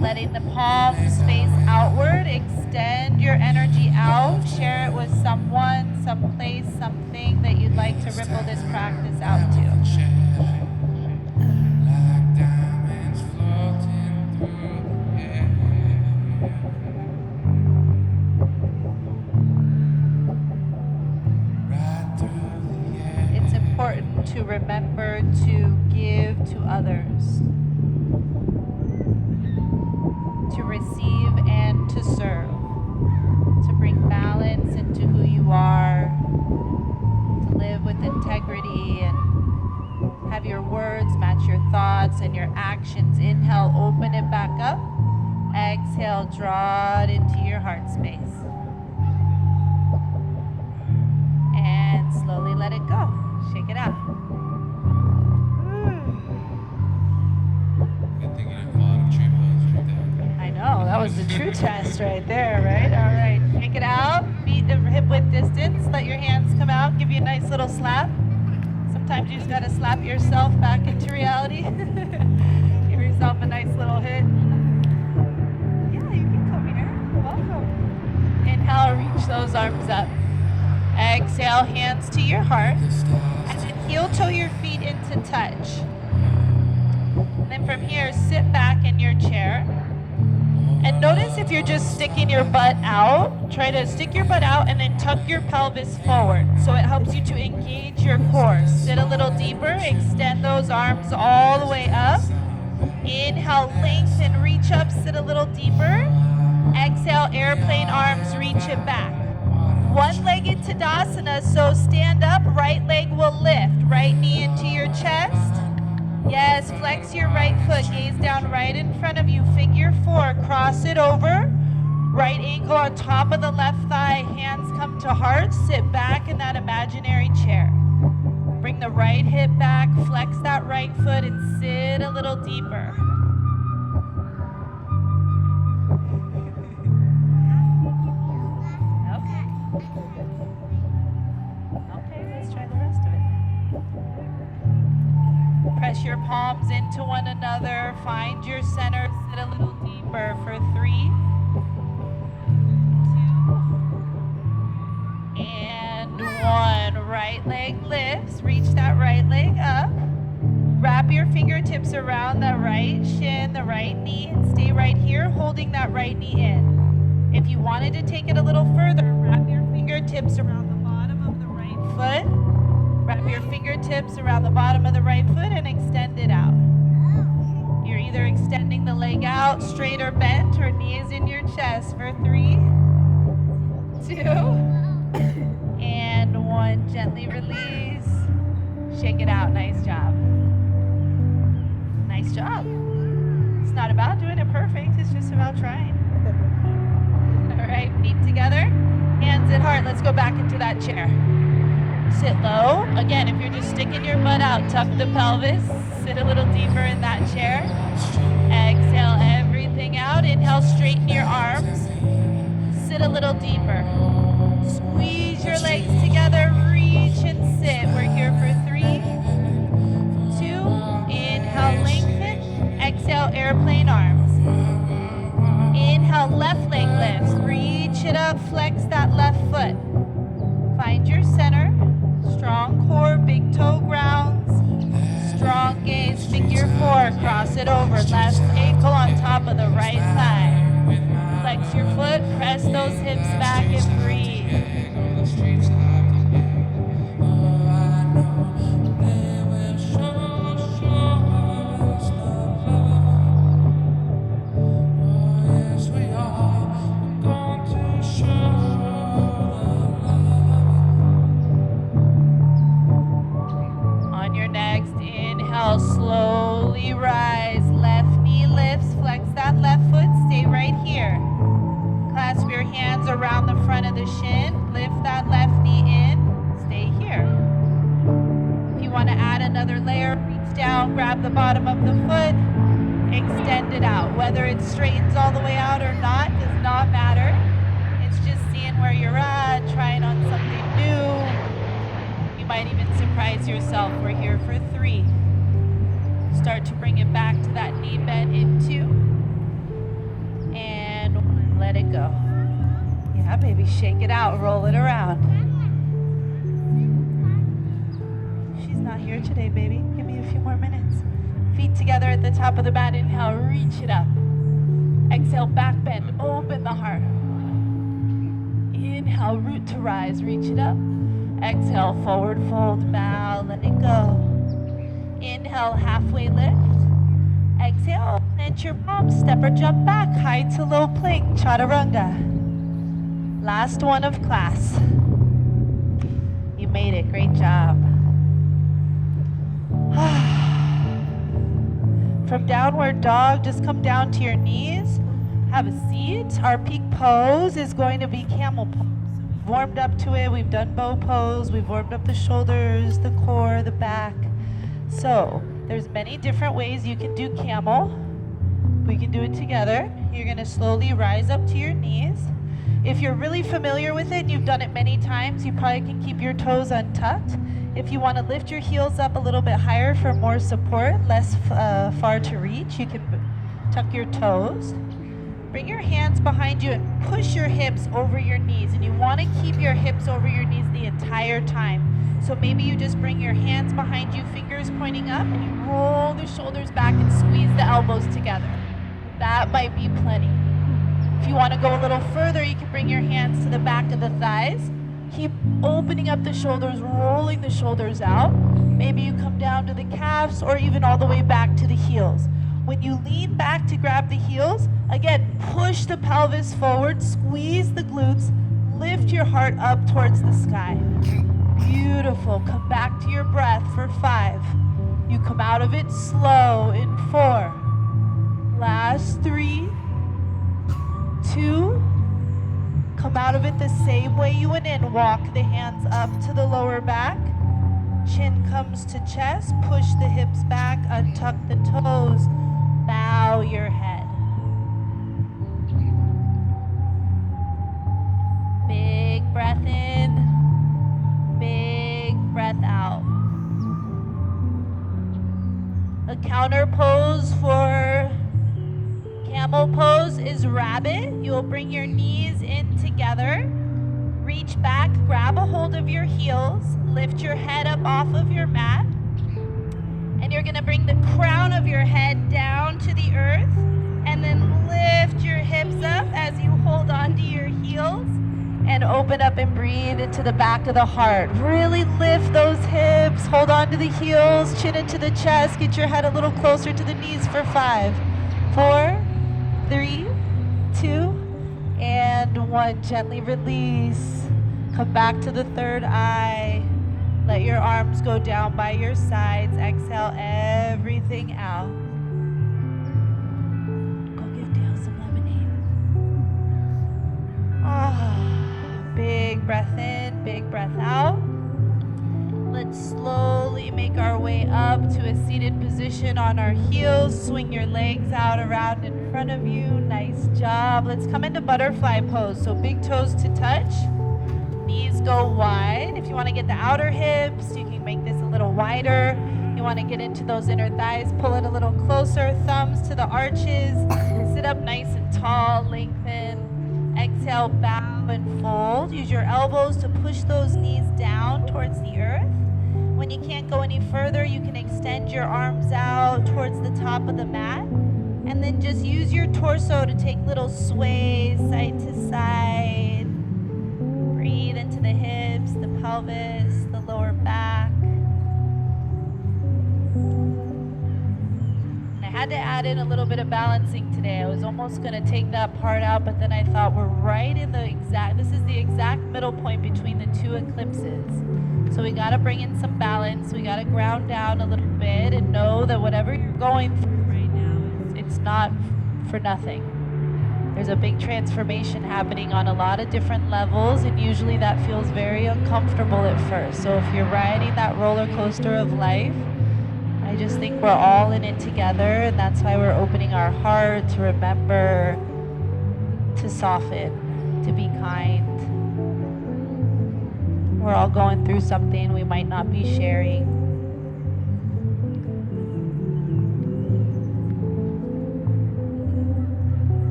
Letting the palms face outward, extend your energy out, share it with someone, someplace, something that you'd like to ripple this practice out to. It's important to remember to give to others, to receive and to serve, to bring balance into who you are, to live with integrity and have your words match your thoughts and your actions. Inhale, open it back up. Exhale, draw it into your heart space. And slowly let it go. Shake it out. I know, that was the true test right there, right? All right, shake it out. Feet to hip width distance. Let your hands come out. Give you a nice little slap. Sometimes you just gotta slap yourself back into reality. Give yourself a nice little hit. Yeah, you can come here. Welcome. Inhale, reach those arms up. Exhale, hands to your heart. And then heel toe your feet into touch. And then from here, sit back in your chair. And notice if you're just sticking your butt out, try to stick your butt out and then tuck your pelvis forward. So it helps you to engage your core. Sit a little deeper, extend those arms all the way up. Inhale, lengthen, reach up, sit a little deeper. Exhale, airplane arms, reach it back. One-legged Tadasana, so stand up, right leg will lift. Right knee into your chest. Yes, flex your right foot, gaze down right in front of you, figure 4, cross it over. Right ankle on top of the left thigh, hands come to heart, sit back in that imaginary chair. Bring the right hip back, flex that right foot and sit a little deeper. Okay, let's try the rest of it. Press your palms into one another. Find your center. Sit a little deeper for 3, 2, and 1. Right leg lifts. Reach that right leg up. Wrap your fingertips around the right shin, the right knee, and stay right here, holding that right knee in. If you wanted to take it a little further, wrap your fingertips around the bottom of the right foot. Wrap your fingertips around the bottom of the right foot and extend it out. You're either extending the leg out, straight or bent, or knees in your chest for 3, 2, and 1. Gently release. Shake it out. Nice job. Nice job. It's not about doing it perfect. It's just about trying. All right, feet together. Hands at heart. Let's go back into that chair. Sit low. Again, if you're just sticking your butt out, tuck the pelvis. Sit a little deeper in that chair. Exhale everything breathing out. Inhale, straighten your arms. Sit a little deeper. Squeeze your legs together, reach and sit. We're here for 3, 2, inhale, lengthen. Exhale, airplane arms. Inhale, left leg lifts. Reach it up, flex that left foot. Find your center. Strong core, big toe grounds. Strong gaze, figure 4. Cross it over. Left ankle on top of the right thigh. Flex your foot, press those hips back and breathe. On your next inhale, slowly rise. Left knee lifts, flex that left foot, stay right here. Clasp your hands around the front of the shin, lift that left knee in, stay here. If you want to add another layer, reach down, grab the bottom of the foot, extend it out. Whether it straightens all the way out or not does not matter. It's just seeing where you're at, trying on something new. You might even surprise yourself. We're here for 3. Start to bring it back to that knee bend in 2. And 1. Let it go. Yeah, baby, shake it out, roll it around. She's not here today, baby. Give me a few more minutes. Feet together at the top of the mat. Inhale, reach it up. Exhale, back bend, open the heart. Inhale, root to rise, reach it up. Exhale, forward fold, bow, let it go. Inhale, halfway lift. Exhale, plant your palms, step or jump back, high to low plank, chaturanga. Last one of class. You made it, great job. From downward dog, just come down to your knees. Have a seat. Our peak pose is going to be camel pose. We've warmed up to it. We've done bow pose. We've warmed up the shoulders, the core, the back. So there's many different ways you can do camel. We can do it together. You're going to slowly rise up to your knees. If you're really familiar with it and you've done it many times, you probably can keep your toes untucked. If you want to lift your heels up a little bit higher for more support, less far to reach, you can tuck your toes. Bring your hands behind you and push your hips over your knees. And you want to keep your hips over your knees the entire time. So maybe you just bring your hands behind you, fingers pointing up, and you roll the shoulders back and squeeze the elbows together. That might be plenty. If you want to go a little further, you can bring your hands to the back of the thighs. Keep opening up the shoulders, rolling the shoulders out. Maybe you come down to the calves or even all the way back to the heels. When you lean back to grab the heels, again, push the pelvis forward, squeeze the glutes, lift your heart up towards the sky. Beautiful. Come back to your breath for 5. You come out of it slow in 4. Last 3, 2. Come out of it the same way you went in. Walk the hands up to the lower back. Chin comes to chest. Push the hips back. Untuck the toes. Bow your head. Big breath in. Big breath out. A counter pose for camel pose is rabbit. You'll bring your knees in together. Reach back, grab a hold of your heels, lift your head up off of your mat. And you're gonna bring the crown of your head down to the earth and then lift your hips up as you hold on to your heels and open up and breathe into the back of the heart. Really lift those hips, hold on to the heels, chin into the chest, get your head a little closer to the knees for 5, 4, 3, 2, and 1. Gently release. Come back to the third eye. Let your arms go down by your sides. Exhale everything out. Go give Dale some lemonade. Big breath in, big breath out. Let's slowly make our way up to a seated position. position on our heels. Swing your legs out around in front of you. Nice job. Let's come into butterfly pose. So big toes to touch. Knees go wide. If you want to get the outer hips, you can make this a little wider. You want to get into those inner thighs, pull it a little closer. Thumbs to the arches. Sit up nice and tall, lengthen. Exhale, bow and fold. Use your elbows to push those knees down towards the earth. When you can't go any further, you can extend your arms out towards the top of the mat. And then just use your torso to take little sways side to side. Breathe into the hips, the pelvis, the lower back. And I had to add in a little bit of balancing today. I was almost going to take that part out, but then I thought we're right in this is the exact middle point between the two eclipses. So we got to bring in some balance. We got to ground down a little bit and know that whatever you're going through right now, it's not for nothing. There's a big transformation happening on a lot of different levels, and usually that feels very uncomfortable at first. So if you're riding that roller coaster of life, I just think we're all in it together, and that's why we're opening our heart to remember to soften, to be kind. We're all going through something we might not be sharing.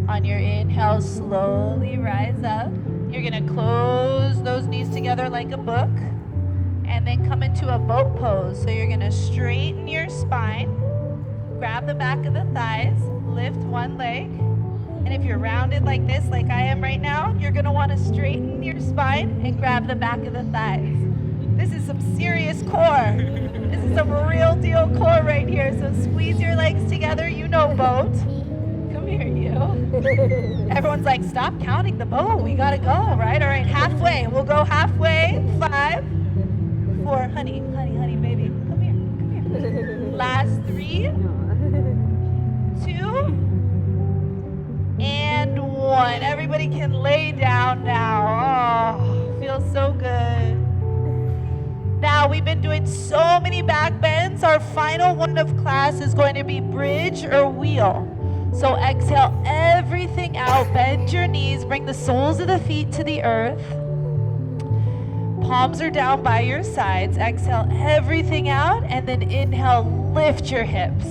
On your inhale, slowly rise up. You're gonna close those knees together like a book and then come into a boat pose. So you're gonna straighten your spine, grab the back of the thighs, lift one leg. And if you're rounded like this, like I am right now, you're gonna wanna straighten your spine and grab the back of the thighs. This is some serious core. This is some real deal core right here. So squeeze your legs together, you know boat. Come here, you. Everyone's like, stop counting the boat, we gotta go, right? All right, halfway, we'll go halfway. 5, 4, honey, baby, come here. Last 3, 2, and 1. Everybody can lay down now. Oh, feels so good. Now, we've been doing so many back bends. Our final one of class is going to be bridge or wheel. So exhale everything out. Bend your knees. Bring the soles of the feet to the earth. Palms are down by your sides. Exhale everything out, and then inhale, lift your hips.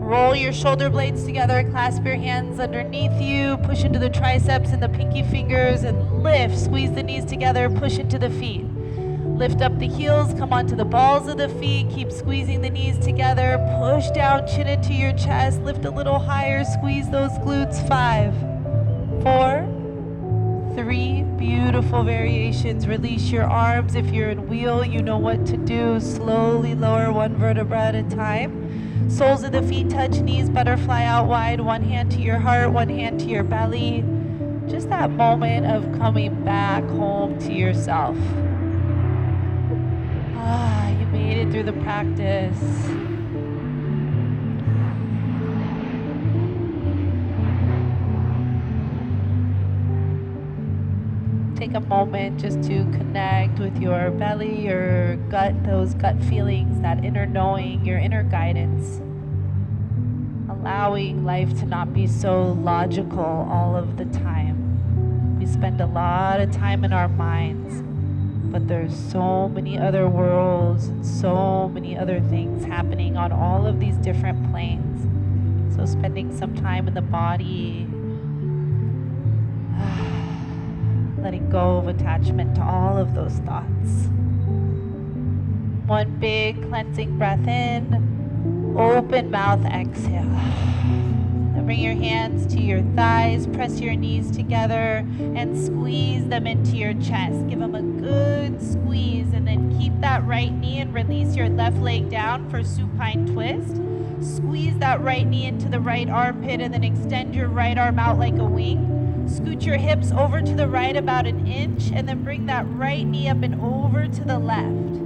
Roll your shoulder blades together, clasp your hands underneath you, push into the triceps and the pinky fingers, and lift. Squeeze the knees together, push into the feet. Lift up the heels, come onto the balls of the feet, keep squeezing the knees together, push down, chin into your chest, lift a little higher, squeeze those glutes. 5, 4, 3, beautiful variations. Release your arms. If you're in wheel, you know what to do. Slowly lower one vertebra at a time. Soles of the feet touch knees, butterfly out wide, one hand to your heart, one hand to your belly. Just that moment of coming back home to yourself. You made it through the practice. Take a moment just to connect with your belly, your gut, those gut feelings, that inner knowing, your inner guidance. Allowing life to not be so logical all of the time. We spend a lot of time in our minds, but there's so many other worlds and so many other things happening on all of these different planes. So spending some time in the body, letting go of attachment to all of those thoughts. One big cleansing breath in, open mouth, exhale. Then bring your hands to your thighs, press your knees together, and squeeze them into your chest. Give them a good squeeze, and then keep that right knee and release your left leg down for supine twist. Squeeze that right knee into the right armpit, and then extend your right arm out like a wing. Scoot your hips over to the right about an inch, and then bring that right knee up and over to the left.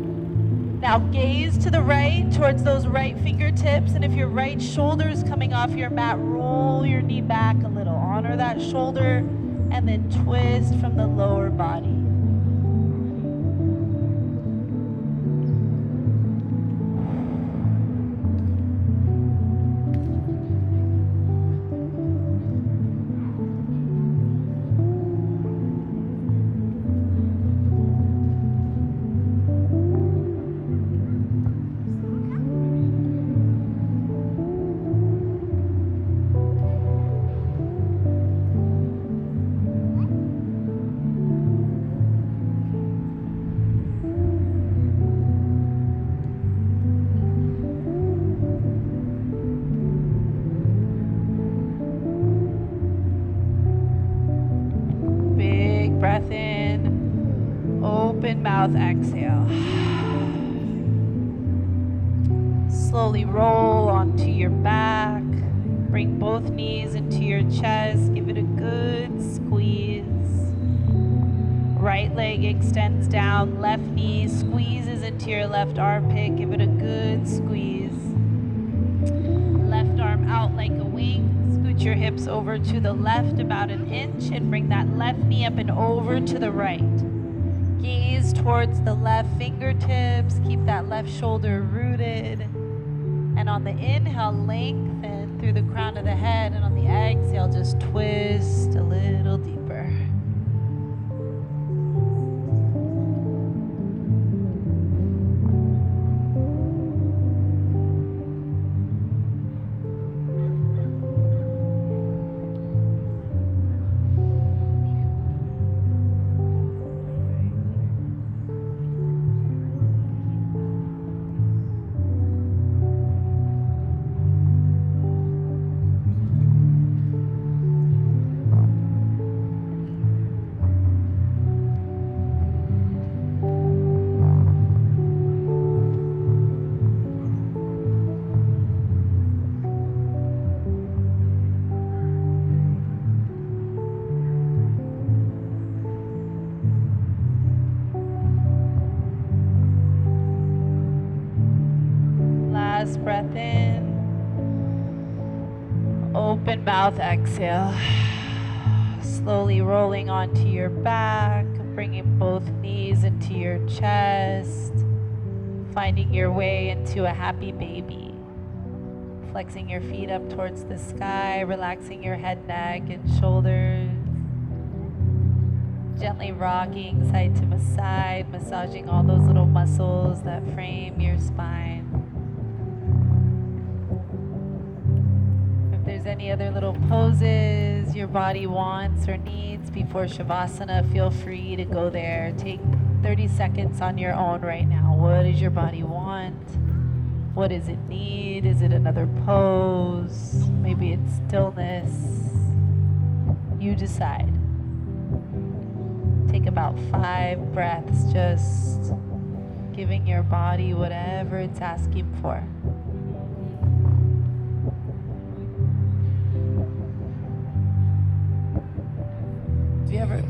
Now gaze to the right towards those right fingertips, and if your right shoulder is coming off your mat, roll your knee back a little. Honor that shoulder, and then twist from the lower body. Open mouth exhale. Slowly roll onto your back. Bring both knees into your chest. Give it a good squeeze. Right leg extends down. Left knee squeezes into your left armpit. Give it a good squeeze. Left arm out like a wing. Scoot your hips over to the left about an inch and bring that left knee up and over to the right. Gaze towards the left fingertips. Keep that left shoulder rooted. And on the inhale, lengthen through the crown of the head. And on the exhale, just twist a little deeper. Last breath in. Open mouth exhale. Slowly rolling onto your back, bringing both knees into your chest, finding your way into a happy baby. Flexing your feet up towards the sky, relaxing your head, neck, and shoulders. Gently rocking side to side, massaging all those little muscles that frame your spine. If there's any other little poses your body wants or needs before Shavasana, feel free to go there. Take 30 seconds on your own right now. What does your body want? What does it need? Is it another pose? Maybe it's stillness. You decide. Take about 5 breaths, just giving your body whatever it's asking for. Do you ever...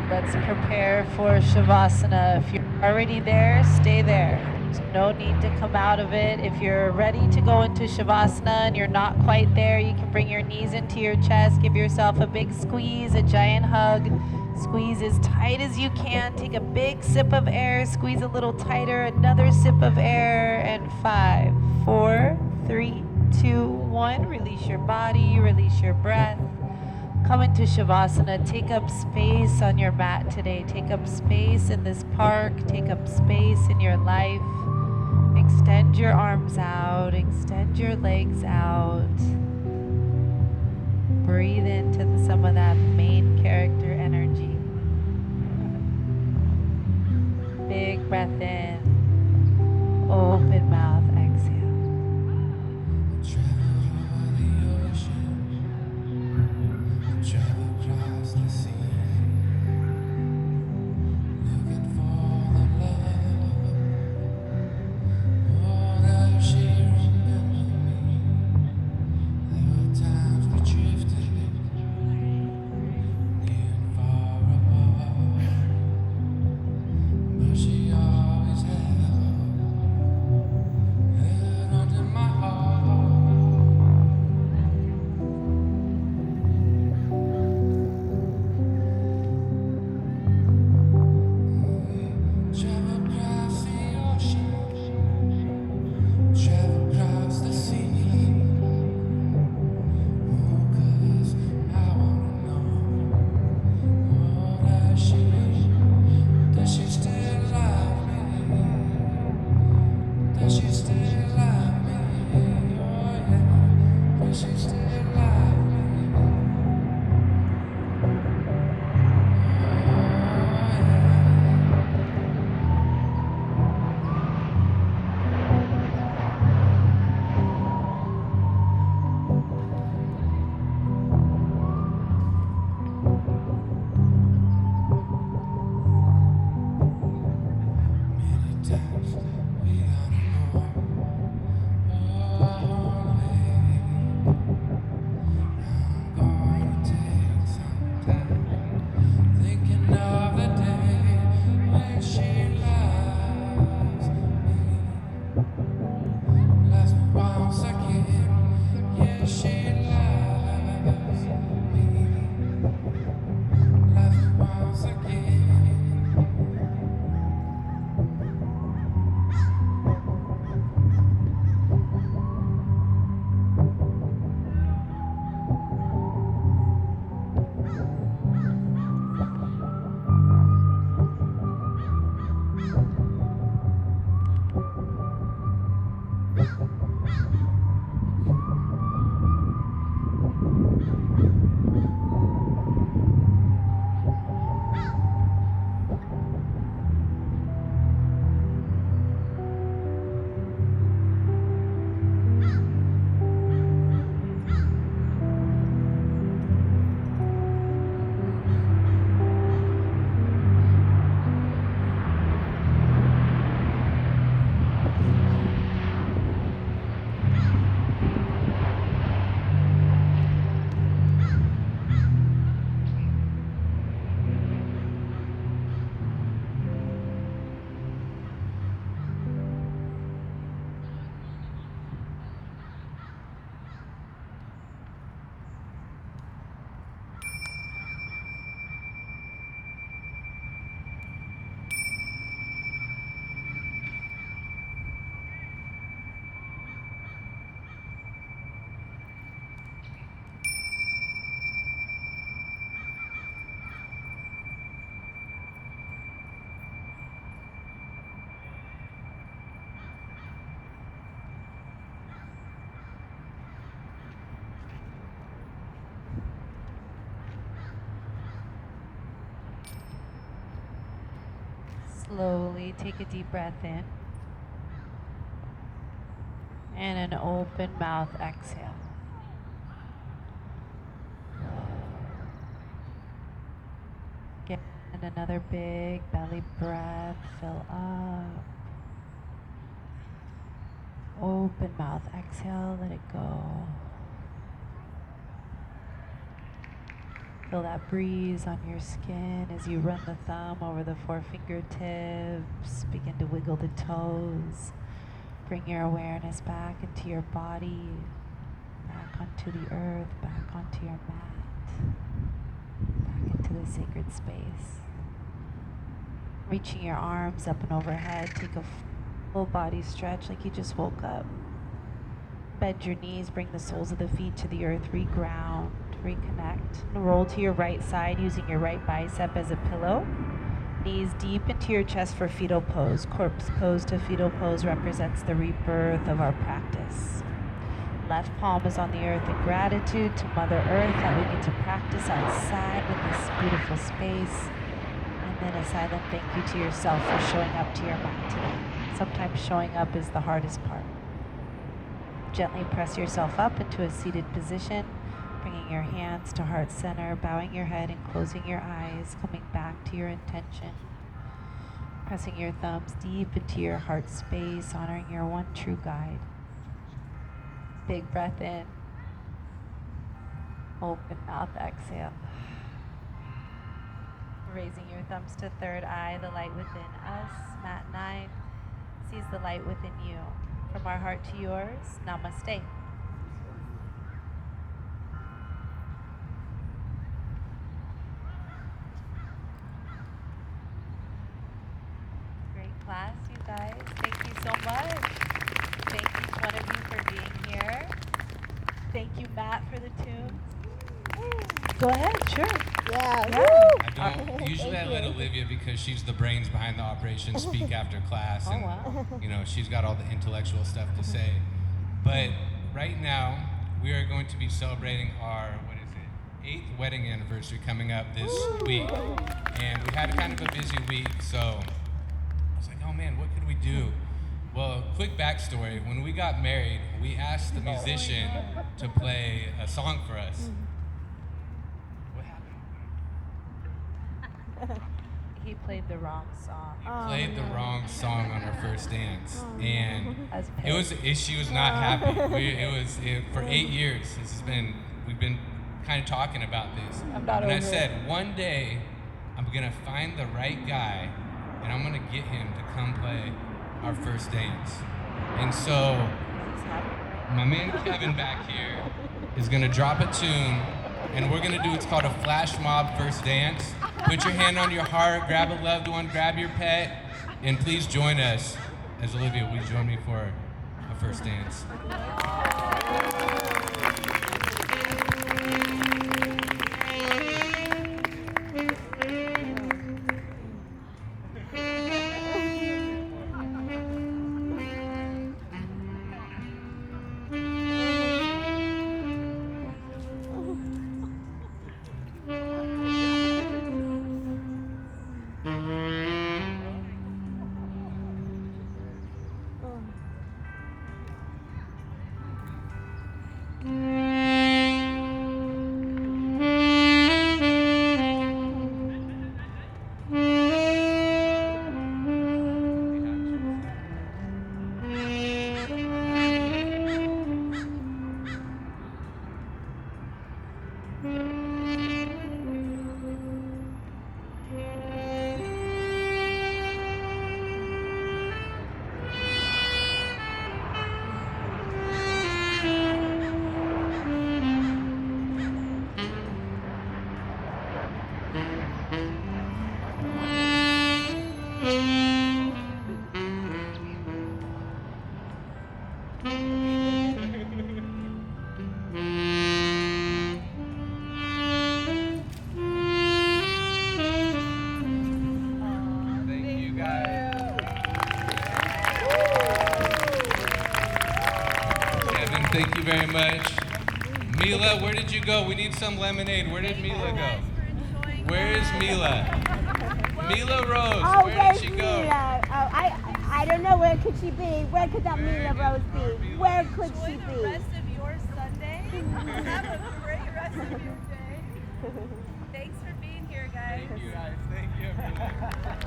Let's prepare for Shavasana. If you're already there, stay there. There's no need to come out of it. If you're ready to go into Shavasana and you're not quite there, you can bring your knees into your chest. Give yourself a big squeeze, a giant hug. Squeeze as tight as you can. Take a big sip of air. Squeeze a little tighter. Another sip of air. And 5, 4, 3, 2, 1. Release your body. Release your breath. Come into Shavasana. Take up space on your mat today. Take up space in this park. Take up space in your life. Extend your arms out. Extend your legs out. Breathe into some of that main character energy. Big breath in. Open mouth. Exhale. She always had slowly take a deep breath in. And an open mouth exhale. Get another big belly breath, fill up. Open mouth exhale, let it go. Feel that breeze on your skin as you run the thumb over the four fingertips. Begin to wiggle the toes. Bring your awareness back into your body, back onto the earth, back onto your mat, back into the sacred space. Reaching your arms up and overhead, take a full body stretch like you just woke up. Bend your knees, bring the soles of the feet to the earth, reground, reconnect. And roll to your right side using your right bicep as a pillow. Knees deep into your chest for fetal pose. Corpse pose to fetal pose represents the rebirth of our practice. Left palm is on the earth in gratitude to Mother Earth that we get to practice outside with this beautiful space. And then a silent thank you to yourself for showing up to your mat today. Sometimes showing up is the hardest part. Gently press yourself up into a seated position, bringing your hands to heart center, bowing your head and closing your eyes, coming back to your intention. Pressing your thumbs deep into your heart space, honoring your one true guide. Big breath in. Open mouth exhale. Raising your thumbs to third eye, the light within us, Mat 9, sees the light within you. From our heart to yours, namaste. Great class, you guys. Thank you so much. Thank each one of you for being here. Thank you, Matt, for the tunes. Go ahead, sure. Yeah. I don't usually I let Olivia, because she's the brains behind the operation, speak after class, and wow. she's got all the intellectual stuff to say. But right now we are going to be celebrating our 8th wedding anniversary coming up this week, and we had kind of a busy week, so I was like, oh man, what could we do? Well, quick backstory: when we got married, we asked the musician to play a song for us. He played the wrong song. Played the wrong song on our first dance, and It was. she was not happy. For 8 years. We've been kind of talking about this. I'm not and I over said, one day I'm gonna find the right guy, and I'm gonna get him to come play our first dance. And so my man Kevin back here is gonna drop a tune, and we're gonna do what's called a flash mob first dance. Put your hand on your heart, grab a loved one, grab your pet, and please join us. As Olivia, will you join me for a first dance? Thank you very much. Mila, where did you go? We need some lemonade. Where did Mila go? Where is Mila? Mila Rose, Oh, where where's did she go? Mila? Oh, I don't know. Where could she be? Where could that Mila Rose be? Where could she Enjoy the be? rest of your Sunday. Have a great rest of your day. Thanks for being here, guys. Thank you guys. Thank you everyone.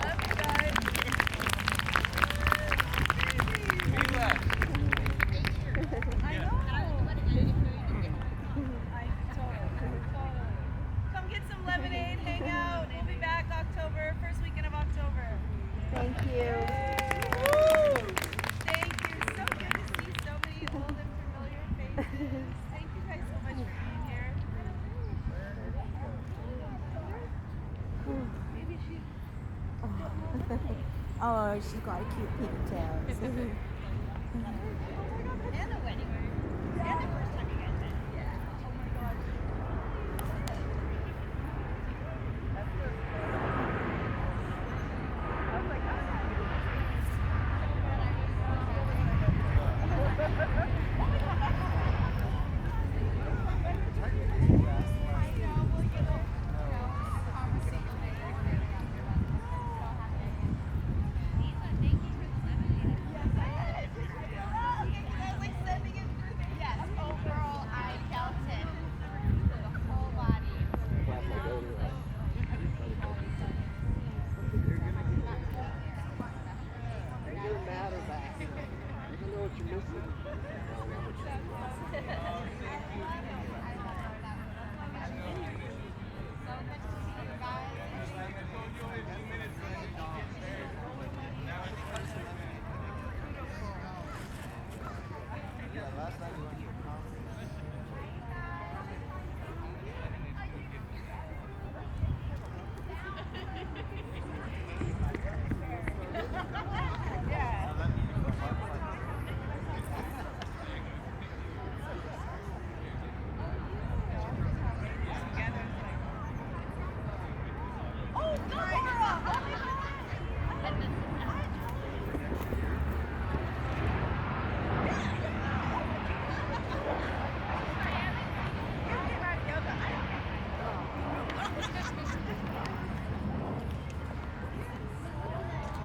Love you guys. Mila. I know. Totally. Come get some lemonade, hang out. We'll be back October, first weekend of October. Thank you. Thank you. So good to see so many old and familiar faces. Thank you guys so much for being here. Maybe she. Oh, she's got a cute pigtail. And a wedding